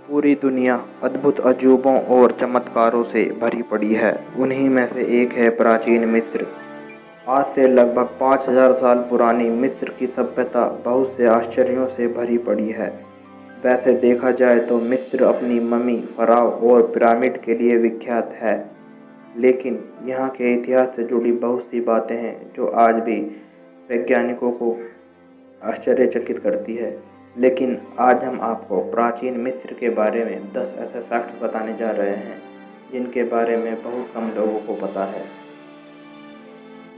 पूरी दुनिया अद्भुत अजूबों और चमत्कारों से भरी पड़ी है। उन्हीं में से एक है प्राचीन मिस्र। आज से लगभग 5000 साल पुरानी मिस्र की सभ्यता बहुत से आश्चर्यों से भरी पड़ी है। वैसे देखा जाए तो मिस्र अपनी ममी, फराव और पिरामिड के लिए विख्यात है, लेकिन यहाँ के इतिहास से जुड़ी बहुत सी बातें हैं जो आज भी वैज्ञानिकों को आश्चर्यचकित करती है। लेकिन आज हम आपको प्राचीन मिस्र के बारे में 10 ऐसे फैक्ट्स बताने जा रहे हैं जिनके बारे में बहुत कम लोगों को पता है।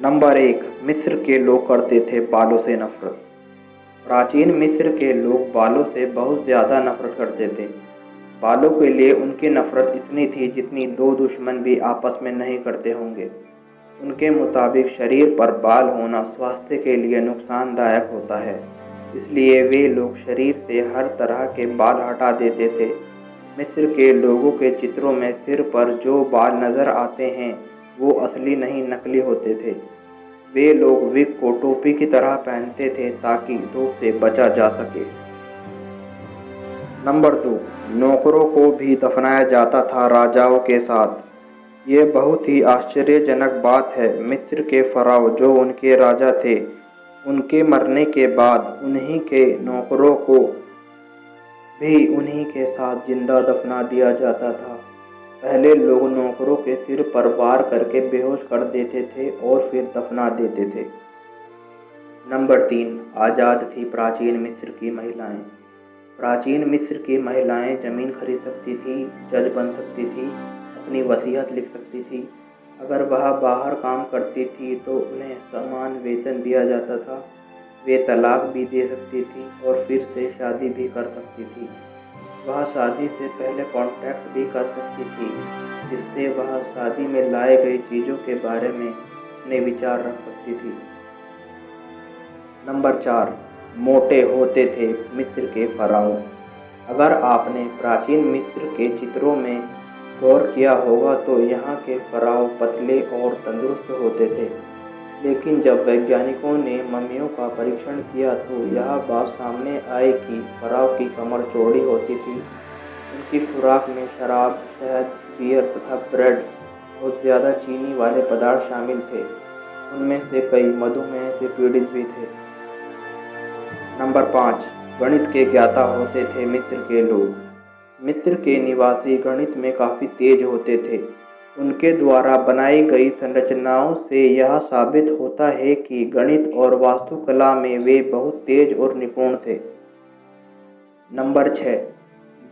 नंबर 1, मिस्र के लोग करते थे बालों से नफरत। प्राचीन मिस्र के लोग बालों से बहुत ज़्यादा नफरत करते थे। बालों के लिए उनकी नफरत इतनी थी जितनी दो दुश्मन भी आपस में नहीं करते होंगे। उनके मुताबिक शरीर पर बाल होना स्वास्थ्य के लिए नुकसानदायक होता है, इसलिए वे लोग शरीर से हर तरह के बाल हटा देते थे। मिस्र के लोगों के चित्रों में सिर पर जो बाल नज़र आते हैं वो असली नहीं, नकली होते थे। वे लोग विग को टोपी की तरह पहनते थे ताकि धूप से बचा जा सके। नंबर 2, नौकरों को भी दफनाया जाता था राजाओं के साथ। ये बहुत ही आश्चर्यजनक बात है। मिस्र के फ़राओ जो उनके राजा थे, उनके मरने के बाद उन्हीं के नौकरों को भी उन्हीं के साथ जिंदा दफना दिया जाता था। पहले लोग नौकरों के सिर पर वार करके बेहोश कर देते थे और फिर दफना देते थे। नंबर 3, आज़ाद थी प्राचीन मिस्र की महिलाएं। प्राचीन मिस्र की महिलाएं ज़मीन खरीद सकती थी, जज बन सकती थी, अपनी वसीयत लिख सकती थी। अगर वह बाहर काम करती थी तो उन्हें समान वेतन दिया जाता था। वे तलाक भी दे सकती थी और फिर से शादी भी कर सकती थी। वह शादी से पहले कॉन्ट्रैक्ट भी कर सकती थी, जिससे वह शादी में लाए गई चीज़ों के बारे में अपने विचार रख सकती थी। नंबर 4, मोटे होते थे मिस्र के फ़राओ। अगर आपने प्राचीन मिस्र के चित्रों में गौर किया होगा तो यहाँ के फ़राओ पतले और तंदुरुस्त होते थे, लेकिन जब वैज्ञानिकों ने मम्मियों का परीक्षण किया तो यह बात सामने आई कि फ़राओ की कमर चौड़ी होती थी। उनकी खुराक में शराब, शहद, बियर तथा ब्रेड और ज़्यादा चीनी वाले पदार्थ शामिल थे। उनमें से कई मधुमेह से पीड़ित भी थे। नंबर 5, गणित के ज्ञाता होते थे मिस्र के लोग। मिस्र के निवासी गणित में काफ़ी तेज होते थे। उनके द्वारा बनाई गई संरचनाओं से यह साबित होता है कि गणित और वास्तुकला में वे बहुत तेज और निपुण थे। नंबर 6,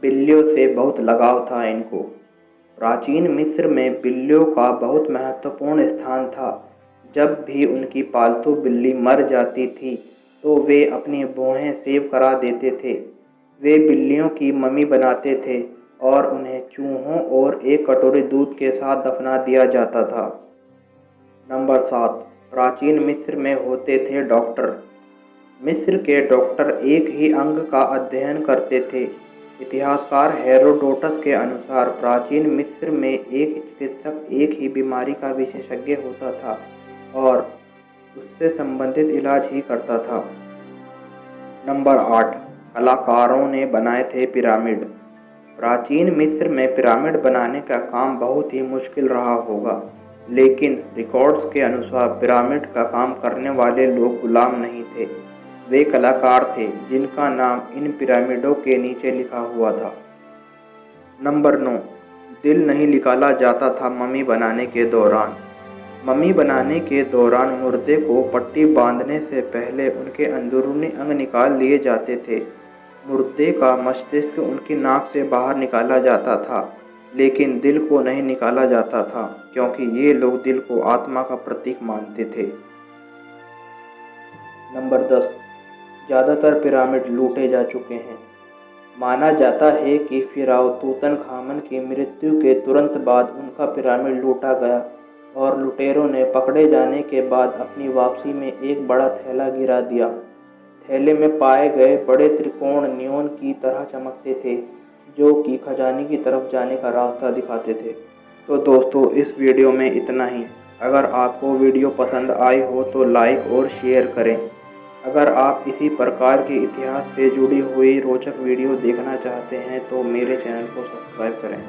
बिल्लियों से बहुत लगाव था इनको। प्राचीन मिस्र में बिल्लियों का बहुत महत्वपूर्ण स्थान था। जब भी उनकी पालतू बिल्ली मर जाती थी तो वे अपनी भौहें सेव करा देते थे। वे बिल्लियों की मम्मी बनाते थे और उन्हें चूहों और एक कटोरी दूध के साथ दफना दिया जाता था। नंबर 7, प्राचीन मिस्र में होते थे डॉक्टर। मिस्र के डॉक्टर एक ही अंग का अध्ययन करते थे। इतिहासकार हेरोडोटस के अनुसार प्राचीन मिस्र में एक चिकित्सक एक ही बीमारी का विशेषज्ञ होता था और उससे संबंधित इलाज ही करता था। नंबर 8, कलाकारों ने बनाए थे पिरामिड। प्राचीन मिस्र में पिरामिड बनाने का काम बहुत ही मुश्किल रहा होगा, लेकिन रिकॉर्ड्स के अनुसार पिरामिड का काम करने वाले लोग गुलाम नहीं थे। वे कलाकार थे जिनका नाम इन पिरामिडों के नीचे लिखा हुआ था। नंबर 9, दिल नहीं निकाला जाता था मम्मी बनाने के दौरान। मम्मी बनाने के दौरान मुर्दे को पट्टी बांधने से पहले उनके अंदरूनी अंग निकाल लिए जाते थे। मुर्दे का मस्तिष्क उनकी नाक से बाहर निकाला जाता था, लेकिन दिल को नहीं निकाला जाता था क्योंकि ये लोग दिल को आत्मा का प्रतीक मानते थे। नंबर 10, ज़्यादातर पिरामिड लूटे जा चुके हैं। माना जाता है कि फिरौन तूतनखामन की मृत्यु के तुरंत बाद उनका पिरामिड लूटा गया और लुटेरों ने पकड़े जाने के बाद अपनी वापसी में एक बड़ा थैला गिरा दिया। थैले में पाए गए बड़े त्रिकोण नियॉन की तरह चमकते थे, जो कि खजाने की तरफ जाने का रास्ता दिखाते थे। तो दोस्तों, इस वीडियो में इतना ही। अगर आपको वीडियो पसंद आई हो तो लाइक और शेयर करें। अगर आप इसी प्रकार के इतिहास से जुड़ी हुई रोचक वीडियो देखना चाहते हैं तो मेरे चैनल को सब्सक्राइब करें।